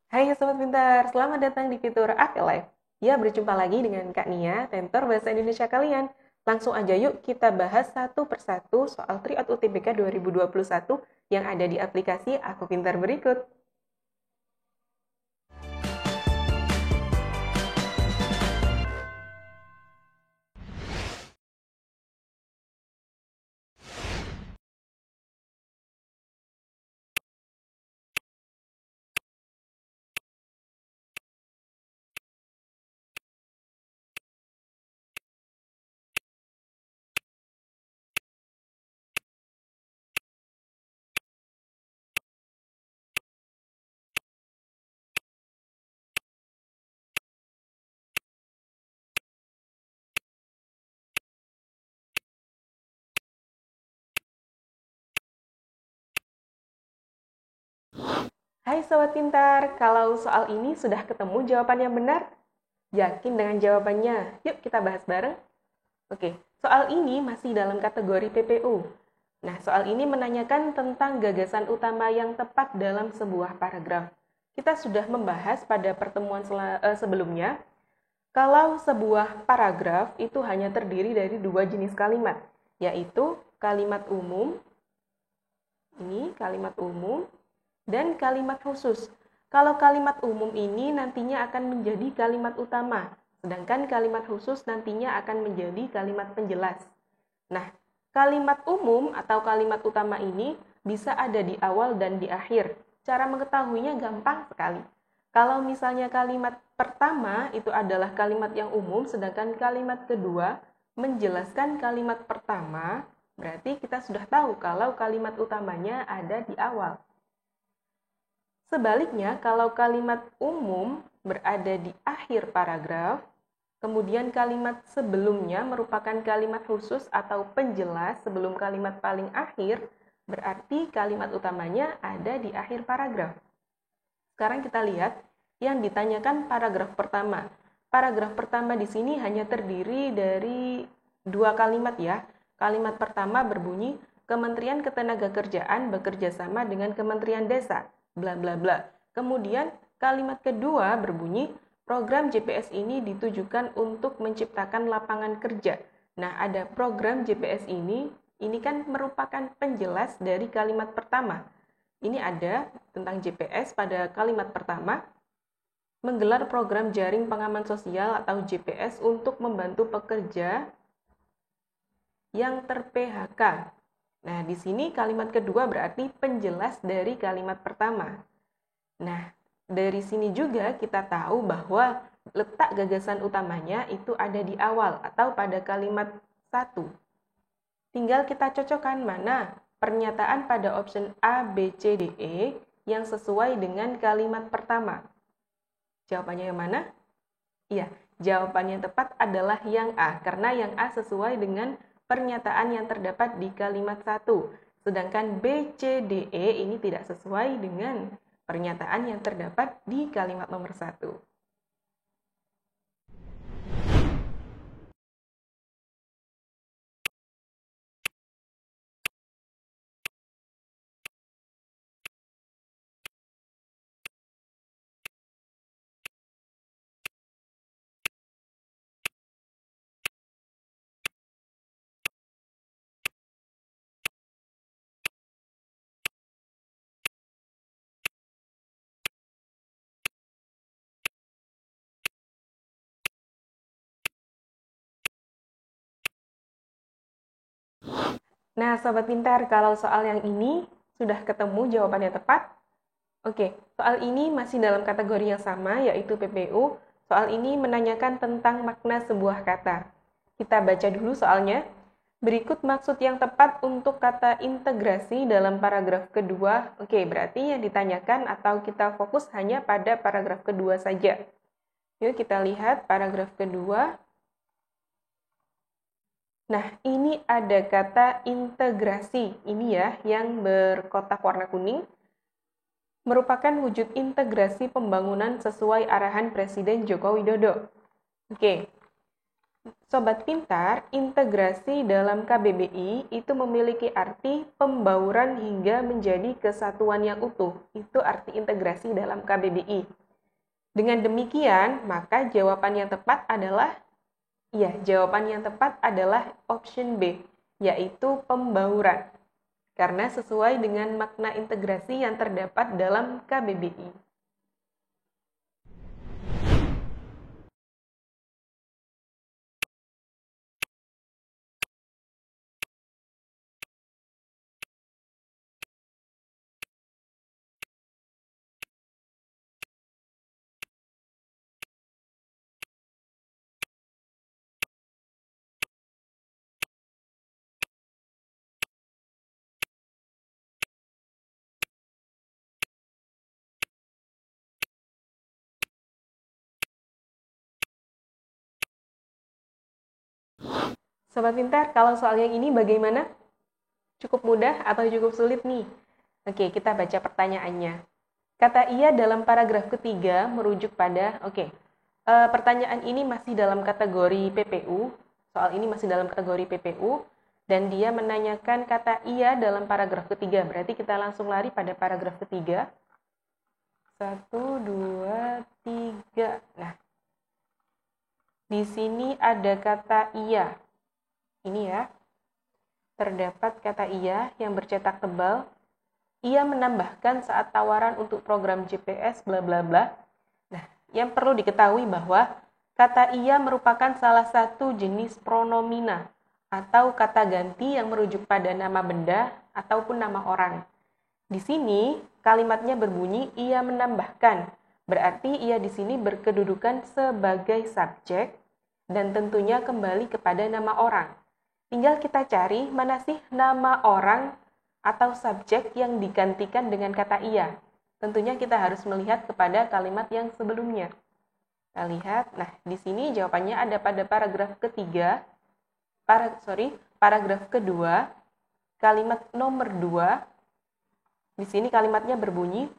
Hai Sobat Pintar, selamat datang di fitur Afterlife. Ya, berjumpa lagi dengan Kak Nia, tentor Bahasa Indonesia kalian. Langsung aja yuk kita bahas satu persatu soal Tryout UTBK 2021 yang ada di aplikasi Aku Pintar berikut. Hai Sobat Pintar, kalau soal ini sudah ketemu jawaban yang benar? Yakin dengan jawabannya? Yuk kita bahas bareng. Oke, soal ini masih dalam kategori PPU. Nah, soal ini menanyakan tentang gagasan utama yang tepat dalam sebuah paragraf. Kita sudah membahas pada pertemuan sebelumnya, kalau sebuah paragraf itu hanya terdiri dari dua jenis kalimat, yaitu kalimat umum, ini kalimat umum, dan kalimat khusus. Kalau kalimat umum ini nantinya akan menjadi kalimat utama, sedangkan kalimat khusus nantinya akan menjadi kalimat penjelas. Nah, kalimat umum atau kalimat utama ini bisa ada di awal dan di akhir. Cara mengetahuinya gampang sekali. Kalau misalnya kalimat pertama itu adalah kalimat yang umum, sedangkan kalimat kedua menjelaskan kalimat pertama, berarti kita sudah tahu kalau kalimat utamanya ada di awal. Sebaliknya, kalau kalimat umum berada di akhir paragraf, kemudian kalimat sebelumnya merupakan kalimat khusus atau penjelas sebelum kalimat paling akhir, berarti kalimat utamanya ada di akhir paragraf. Sekarang kita lihat yang ditanyakan paragraf pertama. Paragraf pertama di sini hanya terdiri dari dua kalimat ya. Kalimat pertama berbunyi, Kementerian Ketenagakerjaan bekerja sama dengan Kementerian Desa, bla bla bla. Kemudian kalimat kedua berbunyi, program JPS ini ditujukan untuk menciptakan lapangan kerja. Nah, ada program JPS ini kan merupakan penjelas dari kalimat pertama. Ini ada tentang JPS pada kalimat pertama, menggelar program jaring pengaman sosial atau JPS untuk membantu pekerja yang ter-PHK. Nah, di sini kalimat kedua berarti penjelas dari kalimat pertama. Nah, dari sini juga kita tahu bahwa letak gagasan utamanya itu ada di awal atau pada kalimat 1. Tinggal kita cocokkan mana pernyataan pada option A, B, C, D, E yang sesuai dengan kalimat pertama. Jawabannya yang mana? Iya, jawaban yang tepat adalah yang A, karena yang A sesuai dengan pernyataan yang terdapat di kalimat 1. Sedangkan B, C, D, E ini tidak sesuai dengan pernyataan yang terdapat di kalimat nomor 1. Nah, Sobat Pintar, kalau soal yang ini sudah ketemu jawabannya tepat? Oke, soal ini masih dalam kategori yang sama, yaitu PPU. Soal ini menanyakan tentang makna sebuah kata. Kita baca dulu soalnya. Berikut maksud yang tepat untuk kata integrasi dalam paragraf kedua. Oke, berarti yang ditanyakan atau kita fokus hanya pada paragraf kedua saja. Yuk kita lihat paragraf kedua. Nah, ini ada kata integrasi. Ini ya, yang berkotak warna kuning. Merupakan wujud integrasi pembangunan sesuai arahan Presiden Joko Widodo. Oke. Sobat pintar, integrasi dalam KBBI itu memiliki arti pembauran hingga menjadi kesatuan yang utuh. Itu arti integrasi dalam KBBI. Dengan demikian, maka jawaban yang tepat adalah option B, yaitu pembauran. Karena sesuai dengan makna integrasi yang terdapat dalam KBBI. Sobat pintar, kalau soal yang ini bagaimana? Cukup mudah atau cukup sulit nih? Oke, kita baca pertanyaannya. Kata ia dalam paragraf ketiga merujuk pada, pertanyaan ini masih dalam kategori PPU, soal ini masih dalam kategori PPU, dan dia menanyakan kata ia dalam paragraf ketiga, berarti kita langsung lari pada paragraf ketiga. 1, 2, 3. Nah, di sini ada kata ia. Ini ya, terdapat kata ia yang bercetak tebal. Ia menambahkan saat tawaran untuk program JPS bla bla bla. Nah, yang perlu diketahui bahwa kata ia merupakan salah satu jenis pronomina atau kata ganti yang merujuk pada nama benda ataupun nama orang. Di sini kalimatnya berbunyi ia menambahkan. Berarti ia di sini berkedudukan sebagai subjek dan tentunya kembali kepada nama orang. Tinggal kita cari mana sih nama orang atau subjek yang digantikan dengan kata ia. Tentunya kita harus melihat kepada kalimat yang sebelumnya. Kita lihat, nah di sini jawabannya ada pada paragraf ketiga, paragraf kedua, kalimat nomor 2. Di sini kalimatnya berbunyi,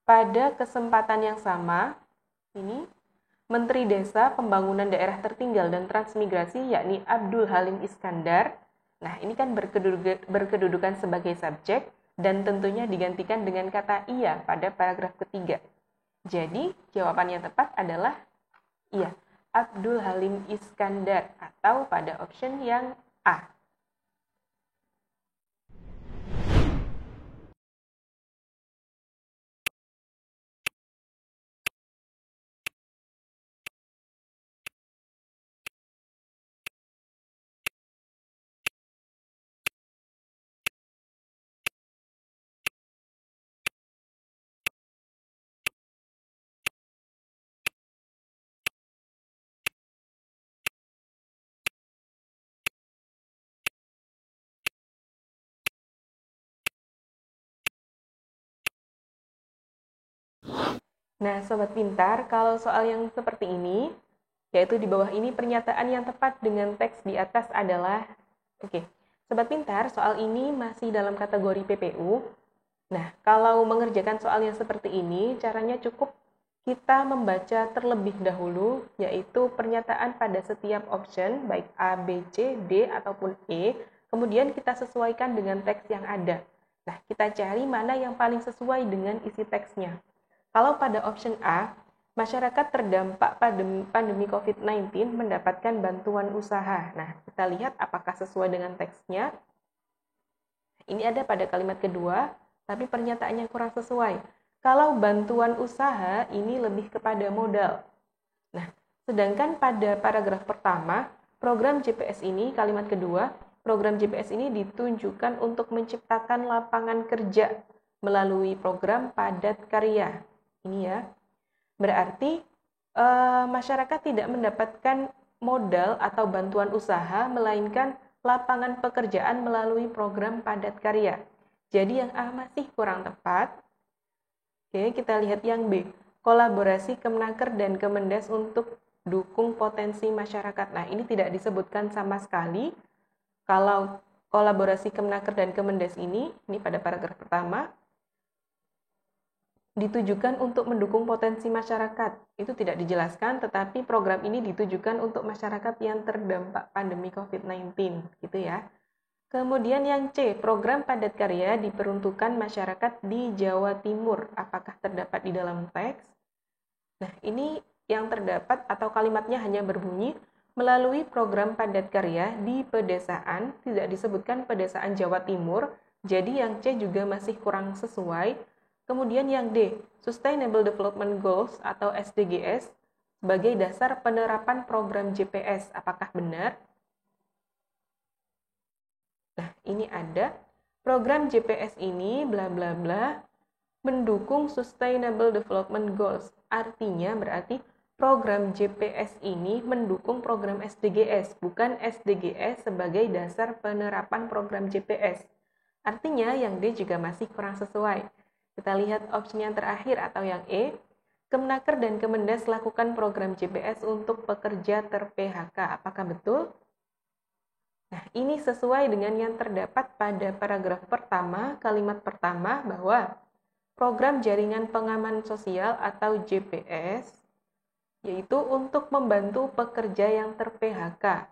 pada kesempatan yang sama, ini Menteri Desa Pembangunan Daerah Tertinggal dan Transmigrasi yakni Abdul Halim Iskandar. Nah, ini kan berkedudukan sebagai subjek dan tentunya digantikan dengan kata ia pada paragraf ketiga. Jadi, jawaban yang tepat adalah iya, Abdul Halim Iskandar atau pada option yang A. Nah, Sobat Pintar, kalau soal yang seperti ini, yaitu di bawah ini pernyataan yang tepat dengan teks di atas adalah, Sobat Pintar, soal ini masih dalam kategori PPU. Nah, kalau mengerjakan soal yang seperti ini, caranya cukup kita membaca terlebih dahulu, yaitu pernyataan pada setiap option, baik A, B, C, D, ataupun E, kemudian kita sesuaikan dengan teks yang ada. Nah, kita cari mana yang paling sesuai dengan isi teksnya. Kalau pada option A, masyarakat terdampak pandemi COVID-19 mendapatkan bantuan usaha. Nah, kita lihat apakah sesuai dengan teksnya. Ini ada pada kalimat kedua, tapi pernyataannya kurang sesuai. Kalau bantuan usaha ini lebih kepada modal. Nah, sedangkan pada paragraf pertama, program JPS ini, kalimat kedua, program JPS ini ditunjukkan untuk menciptakan lapangan kerja melalui program padat karya. Ini ya, berarti masyarakat tidak mendapatkan modal atau bantuan usaha, melainkan lapangan pekerjaan melalui program padat karya. Jadi yang A masih kurang tepat. Oke, kita lihat yang B. Kolaborasi Kemenaker dan Kemendes untuk dukung potensi masyarakat. Nah, ini tidak disebutkan sama sekali. Kalau kolaborasi Kemenaker dan Kemendes ini pada paragraf pertama, ditujukan untuk mendukung potensi masyarakat. Itu tidak dijelaskan, tetapi program ini ditujukan untuk masyarakat yang terdampak pandemi COVID-19, gitu ya. Kemudian yang C, program padat karya diperuntukkan masyarakat di Jawa Timur. Apakah terdapat di dalam teks? Nah, ini yang terdapat atau kalimatnya hanya berbunyi, melalui program padat karya di pedesaan, tidak disebutkan pedesaan Jawa Timur, jadi yang C juga masih kurang sesuai. Kemudian yang D, Sustainable Development Goals atau SDGs sebagai dasar penerapan program JPS. Apakah benar? Nah, ini ada program JPS ini bla bla bla mendukung Sustainable Development Goals. Artinya berarti program JPS ini mendukung program SDGs, bukan SDGs sebagai dasar penerapan program JPS. Artinya yang D juga masih kurang sesuai. Kita lihat opsi yang terakhir atau yang E. Kemenaker dan Kemendes lakukan program JPS untuk pekerja ter-PHK. Apakah betul? Nah, ini sesuai dengan yang terdapat pada paragraf pertama, kalimat pertama bahwa program jaringan pengaman sosial atau JPS yaitu untuk membantu pekerja yang ter-PHK.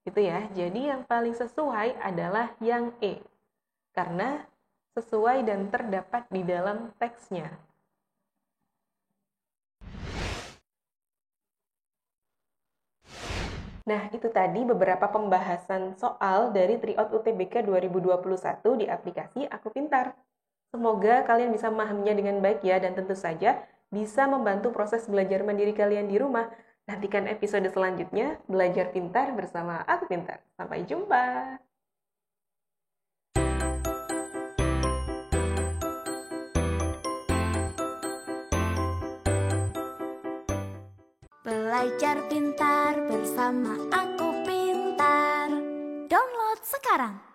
Gitu ya. Jadi yang paling sesuai adalah yang E. Karena sesuai dan terdapat di dalam teksnya. Nah, itu tadi beberapa pembahasan soal dari Tryout UTBK 2021 di aplikasi Aku Pintar. Semoga kalian bisa memahaminya dengan baik ya, dan tentu saja bisa membantu proses belajar mandiri kalian di rumah. Nantikan episode selanjutnya, Belajar Pintar bersama Aku Pintar. Sampai jumpa! Belajar pintar bersama Aku Pintar. Download sekarang.